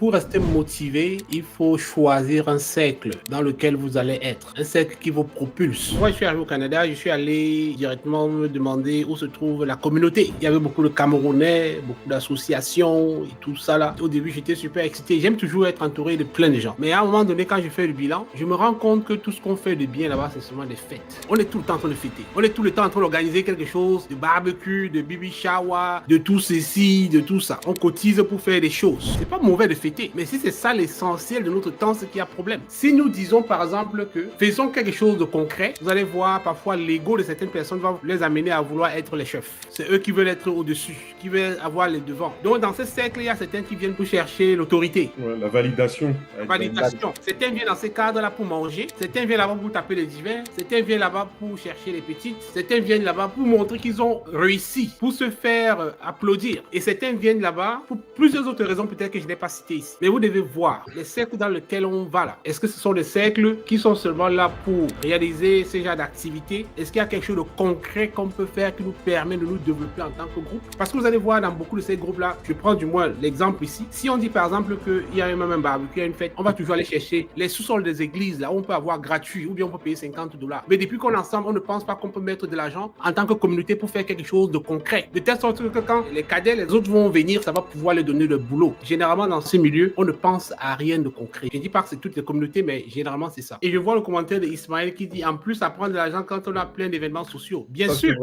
Pour rester motivé, il faut choisir un cercle dans lequel vous allez être, un cercle qui vous propulse. Moi, je suis arrivé au Canada, je suis allé directement me demander où se trouve la communauté. Il y avait beaucoup de Camerounais, beaucoup d'associations et tout ça là. Au début, j'étais super excité. J'aime toujours être entouré de plein de gens. Mais à un moment donné, quand je fais le bilan, je me rends compte que tout ce qu'on fait de bien là-bas, c'est seulement des fêtes. On est tout le temps en train de fêter. On est tout le temps en train d'organiser quelque chose, de barbecue, de baby shower, de tout ceci, de tout ça. On cotise pour faire des choses. C'est pas mauvais de fêter. Mais si c'est ça l'essentiel de notre temps, c'est qu'il y a problème. Si nous disons par exemple que faisons quelque chose de concret, vous allez voir parfois l'ego de certaines personnes va les amener à vouloir être les chefs. C'est eux qui veulent être au-dessus, qui veulent avoir les devants. Donc dans ce cercle, il y a certains qui viennent pour chercher l'autorité. Ouais, la validation. La validation. Certains viennent dans ces cadres-là pour manger, certains viennent là-bas pour taper les divers, certains viennent là-bas pour chercher les petites, certains viennent là-bas pour montrer qu'ils ont réussi, pour se faire applaudir. Et certains viennent là-bas pour plusieurs autres raisons peut-être que je n'ai pas citées ici. Mais vous devez voir les cercles dans lesquels on va là. Est-ce que ce sont des cercles qui sont seulement là pour réaliser ce genre d'activités? Est-ce qu'il y a quelque chose de concret qu'on peut faire qui nous permet de nous développer en tant que groupe? Parce que vous allez voir dans beaucoup de ces groupes-là, je prends du moins l'exemple ici. Si on dit par exemple qu'il y a même un barbecue, une fête, on va toujours aller chercher les sous-sols des églises là où on peut avoir gratuit ou bien on peut payer $50. Mais depuis qu'on est ensemble, on ne pense pas qu'on peut mettre de l'argent en tant que communauté pour faire quelque chose de concret. De telle sorte que quand les cadets, les autres vont venir, ça va pouvoir les donner le boulot. Généralement dans ces milieux, on ne pense à rien de concret. Je ne dis pas que c'est toutes les communautés, mais généralement c'est ça. Et je vois le commentaire d'Ismaël qui dit en plus à prendre de l'argent quand on a plein d'événements sociaux. Bien ça, sûr.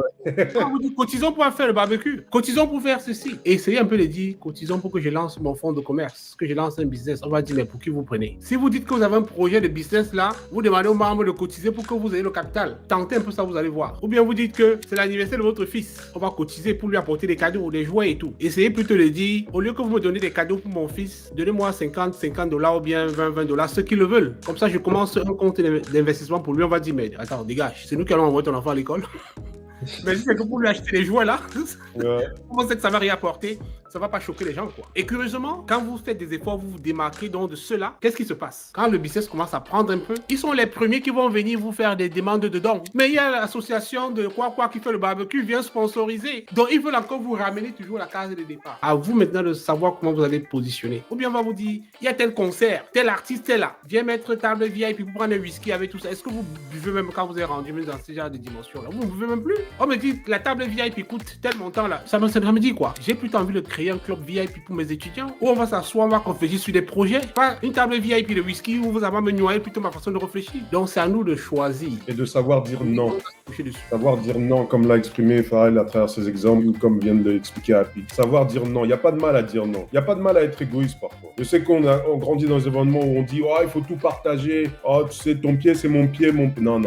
Quand vous dites cotisons pour faire le barbecue, cotisons pour faire ceci. Et essayez un peu de dire cotisons pour que je lance mon fonds de commerce, que je lance un business. On va dire mais pour qui vous prenez? Si vous dites que vous avez un projet de business là, vous demandez aux membres de cotiser pour que vous ayez le capital. Tentez un peu ça, vous allez voir. Ou bien vous dites que c'est l'anniversaire de votre fils. On va cotiser pour lui apporter des cadeaux, des jouets et tout. Essayez plutôt de dire au lieu que vous me donnez des cadeaux pour mon fils, donnez-moi $50 ou bien $20, ceux qui le veulent. Comme ça, je commence un compte d'investissement pour lui. On va dire, mais attends, dégage, c'est nous qui allons envoyer ton enfant à l'école. Mais si c'est que pour lui acheter les jouets là, comment c'est que ça va rien apporter? Ça va pas choquer les gens quoi. Et curieusement, quand vous faites des efforts, vous vous démarquez donc de ceux-là, qu'est-ce qui se passe? Quand le business commence à prendre un peu, ils sont les premiers qui vont venir vous faire des demandes de dons. Mais il y a l'association de quoi qui fait le barbecue vient sponsoriser. Donc ils veulent encore vous ramener toujours la case de départ. À vous maintenant de savoir comment vous allez positionner. Ou bien on va vous dire, il y a tel concert, tel artiste est là, viens mettre table VIP pour prendre un whisky avec tout ça. Est-ce que vous buvez même quand vous êtes rendu dans ce genre de dimension là? Vous ne buvez même plus? On me dit, la table VIP coûte tel montant là. Ça me dit quoi? J'ai plutôt envie de créer un club VIP pour mes étudiants où on va s'asseoir, on va réfléchir sur des projets. Pas une table VIP de whisky où vous allez me noyer plutôt ma façon de réfléchir. Donc c'est à nous de choisir. Et de savoir dire non. Savoir dire non, comme l'a exprimé Farrell à travers ses exemples ou comme vient de l'expliquer Happy. Savoir dire non. Il n'y a pas de mal à dire non. Il n'y a pas de mal à être égoïste parfois. Je sais qu'on grandit dans des environnements où on dit oh, il faut tout partager. Oh, tu sais, ton pied, c'est mon pied. Non.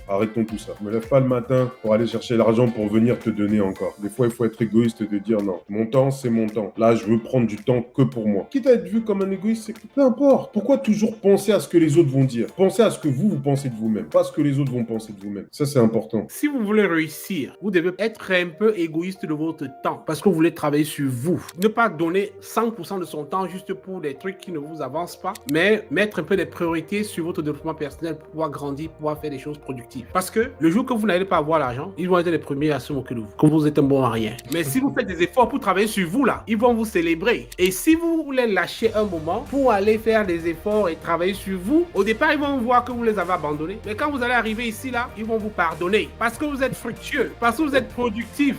Arrêtons tout ça. Je me lève pas le matin pour aller chercher l'argent pour venir te donner encore. Des fois, il faut être égoïste et de dire non. Mon temps, c'est mon temps. Là, je veux prendre du temps que pour moi. Quitte à être vu comme un égoïste, c'est que peu importe. Pourquoi toujours penser à ce que les autres vont dire? Pensez à ce que vous pensez de vous-même, pas ce que les autres vont penser de vous-même. Ça, c'est important. Si vous voulez réussir, vous devez être un peu égoïste de votre temps parce que vous voulez travailler sur vous. Ne pas donner 100% de son temps juste pour des trucs qui ne vous avancent pas, mais mettre un peu des priorités sur votre développement personnel pour pouvoir grandir, pour pouvoir faire des choses productives. Parce que le jour que vous n'allez pas avoir l'argent, ils vont être les premiers à se moquer de vous, que vous êtes un bon à rien. Mais si vous faites des efforts pour travailler sur vous là, ils vont vous célébrer. Et si vous voulez lâcher un moment pour aller faire des efforts et travailler sur vous, au départ, ils vont voir que vous les avez abandonnés. Mais quand vous allez arriver ici là, ils vont vous pardonner. Parce que vous êtes fructueux, parce que vous êtes productif.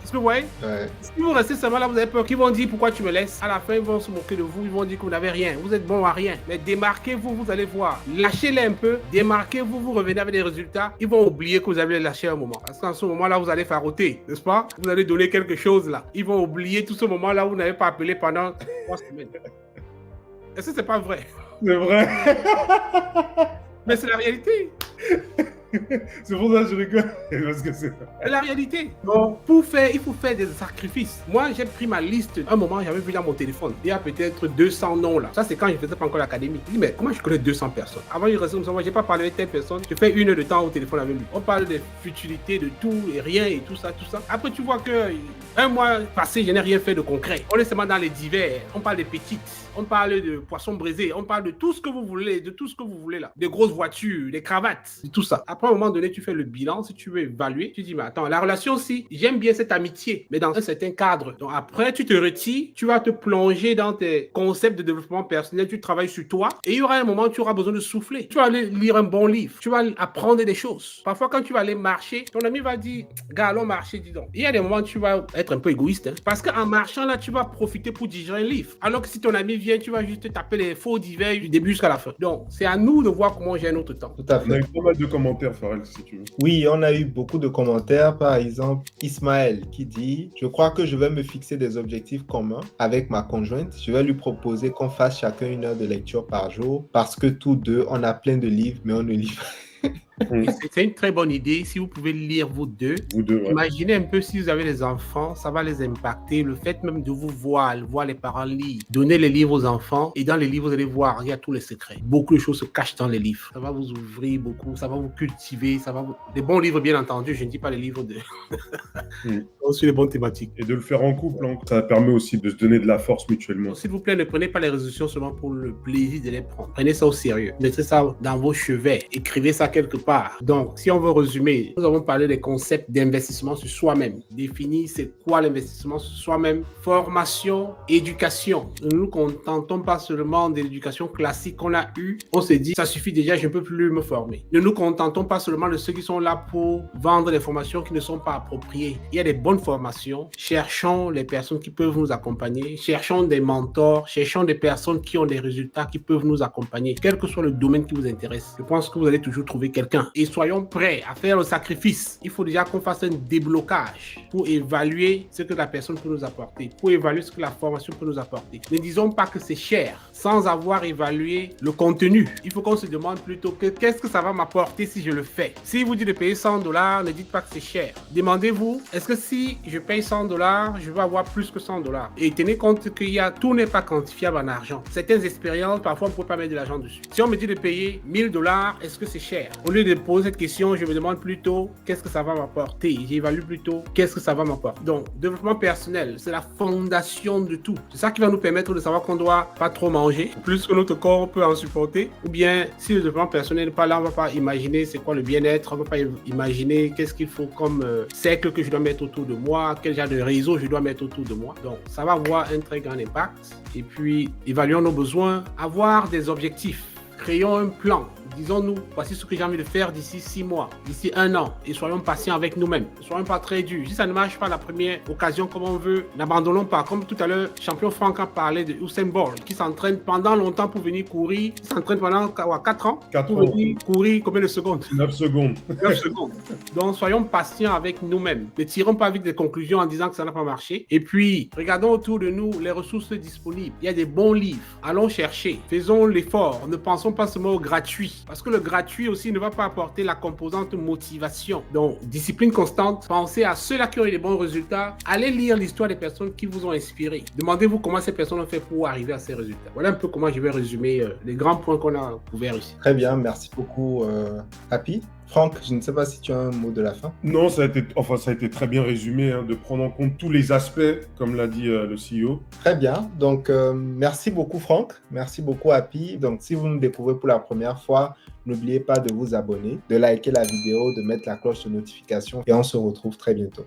Est-ce que vous voyez? Si vous restez seulement là, vous avez peur qu'ils vont dire pourquoi tu me laisses. À la fin, ils vont se moquer de vous, ils vont dire que vous n'avez rien. Vous êtes bon à rien. Mais démarquez-vous, vous allez voir. Lâchez-les un peu, démarquez-vous, vous revenez avec des résultats. Ils vont oublier que vous avez lâché un moment. Parce qu'en ce moment-là, vous allez faroter, n'est-ce pas? Vous allez donner quelque chose là. Ils vont oublier tout ce moment-là où vous n'avez pas appelé pendant 3 semaines. Est-ce que c'est pas vrai? C'est vrai. Mais c'est la réalité. C'est pour ça que je rigole. Parce que c'est la réalité. Donc, il faut faire des sacrifices. Moi, j'ai pris ma liste. Un moment, j'avais vu dans mon téléphone. Il y a peut-être 200 noms là. Ça, c'est quand je faisais pas encore l'académie. Je dis, mais comment je connais 200 personnes? Avant, je restais comme ça. Moi, j'ai pas parlé avec telle personne. Je fais 1 heure de temps au téléphone avec lui. On parle des futilités, de tout et rien et tout ça, tout ça. Après, tu vois que un mois passé, je n'ai rien fait de concret. On est seulement dans les divers. On parle des petites. On parle de poissons brisés. On parle de tout ce que vous voulez, de tout ce que vous voulez là. Des grosses voitures, des cravates, de tout ça. Après, à un moment donné, tu fais le bilan. Si tu veux évaluer, tu dis, mais attends, la relation aussi, j'aime bien cette amitié, mais dans un certain cadre. Donc après, tu te retires, tu vas te plonger dans tes concepts de développement personnel, tu travailles sur toi, et il y aura un moment où tu auras besoin de souffler. Tu vas aller lire un bon livre, tu vas apprendre des choses. Parfois, quand tu vas aller marcher, ton ami va dire, gars, allons marcher, dis donc. Il y a des moments où tu vas être un peu égoïste, hein, parce qu'en marchant là, tu vas profiter pour digérer un livre. Alors que si ton ami vient, tu vas juste taper les faux divers du début jusqu'à la fin. Donc, c'est à nous de voir comment gérer notre temps. Tout à On a fait. eu pas mal de commentaires, Farrell, si tu veux. Oui, on a eu beaucoup de commentaires. Par exemple, Ismaël qui dit: je crois que je vais me fixer des objectifs communs avec ma conjointe. Je vais lui proposer qu'on fasse chacun 1 heure de lecture par jour parce que tous deux, on a plein de livres, mais on ne lit pas. C'est une très bonne idée. Si vous pouvez lire vous deux, Ouais. Imaginez un peu si vous avez des enfants, ça va les impacter. Le fait même de vous voir les parents lire, donner les livres aux enfants, et dans les livres, vous allez voir, il y a tous les secrets. Beaucoup de choses se cachent dans les livres. Ça va vous ouvrir beaucoup, ça va vous cultiver, Des bons livres, bien entendu, je ne dis pas les livres sur les bonnes thématiques. Et de le faire en couple, hein. Ça permet aussi de se donner de la force mutuellement. S'il vous plaît, ne prenez pas les résolutions seulement pour le plaisir de les prendre. Prenez ça au sérieux. Mettez ça dans vos chevets. Écrivez ça quelque part. Donc, si on veut résumer, nous avons parlé des concepts d'investissement sur soi-même. Définir c'est quoi l'investissement sur soi-même. Formation, éducation. Nous ne nous contentons pas seulement de l'éducation classique qu'on a eue. On s'est dit, ça suffit déjà, je ne peux plus me former. Ne nous contentons pas seulement de ceux qui sont là pour vendre des formations qui ne sont pas appropriées. Il y a des bonnes formations. Cherchons les personnes qui peuvent nous accompagner. Cherchons des mentors. Cherchons des personnes qui ont des résultats qui peuvent nous accompagner. Quel que soit le domaine qui vous intéresse. Je pense que vous allez toujours trouver quelqu'un. Et soyons prêts à faire le sacrifice. Il faut déjà qu'on fasse un déblocage pour évaluer ce que la personne peut nous apporter, pour évaluer ce que la formation peut nous apporter. Ne disons pas que c'est cher sans avoir évalué le contenu. Il faut qu'on se demande plutôt qu'est-ce que ça va m'apporter si je le fais. Si vous dites de payer $100, ne dites pas que c'est cher. Demandez-vous, est-ce que si je paye $100, je vais avoir plus que $100? Et tenez compte tout n'est pas quantifiable en argent. Certaines expériences, parfois, on ne peut pas mettre de l'argent dessus. Si on me dit de payer $1000, est-ce que c'est cher? Au lieu de poser cette question, je me demande plutôt qu'est-ce que ça va m'apporter. J'évalue plutôt qu'est-ce que ça va m'apporter. Donc, développement personnel, c'est la fondation de tout. C'est ça qui va nous permettre de savoir qu'on ne doit pas trop manger, plus que notre corps peut en supporter. Ou bien, si le développement personnel n'est pas là, on ne va pas imaginer c'est quoi le bien-être, on ne va pas imaginer qu'est-ce qu'il faut comme cercle que je dois mettre autour de moi, quel genre de réseau je dois mettre autour de moi. Donc, ça va avoir un très grand impact. Et puis, évaluons nos besoins, avoir des objectifs. Créons un plan. Disons-nous, voici ce que j'ai envie de faire d'ici 6 mois, d'ici 1 an. Et soyons patients avec nous-mêmes. Ne soyons pas très durs. Si ça ne marche pas la première occasion comme on veut, n'abandonnons pas. Comme tout à l'heure, champion Franck a parlé de Usain Bolt, qui s'entraîne pendant longtemps pour venir courir. Il s'entraîne pendant 4 ans 4 pour ans. venir courir combien de secondes? 9 secondes. 9 secondes. Donc, soyons patients avec nous-mêmes. Ne tirons pas vite des conclusions en disant que ça n'a pas marché. Et puis, regardons autour de nous les ressources disponibles. Il y a des bons livres. Allons chercher. Faisons l'effort. Ne pensons pas seulement au gratuit. Parce que le gratuit aussi ne va pas apporter la composante motivation. Donc, discipline constante. Pensez à ceux-là qui ont eu des bons résultats. Allez lire l'histoire des personnes qui vous ont inspiré. Demandez-vous comment ces personnes ont fait pour arriver à ces résultats. Voilà un peu comment je vais résumer les grands points qu'on a couverts ici. Très bien, merci beaucoup, Happy. Franck, je ne sais pas si tu as un mot de la fin. Non, ça a été très bien résumé, hein, de prendre en compte tous les aspects, comme l'a dit le CEO. Très bien. Donc, merci beaucoup, Franck. Merci beaucoup, Happy. Donc, si vous nous découvrez pour la première fois, n'oubliez pas de vous abonner, de liker la vidéo, de mettre la cloche de notification et on se retrouve très bientôt.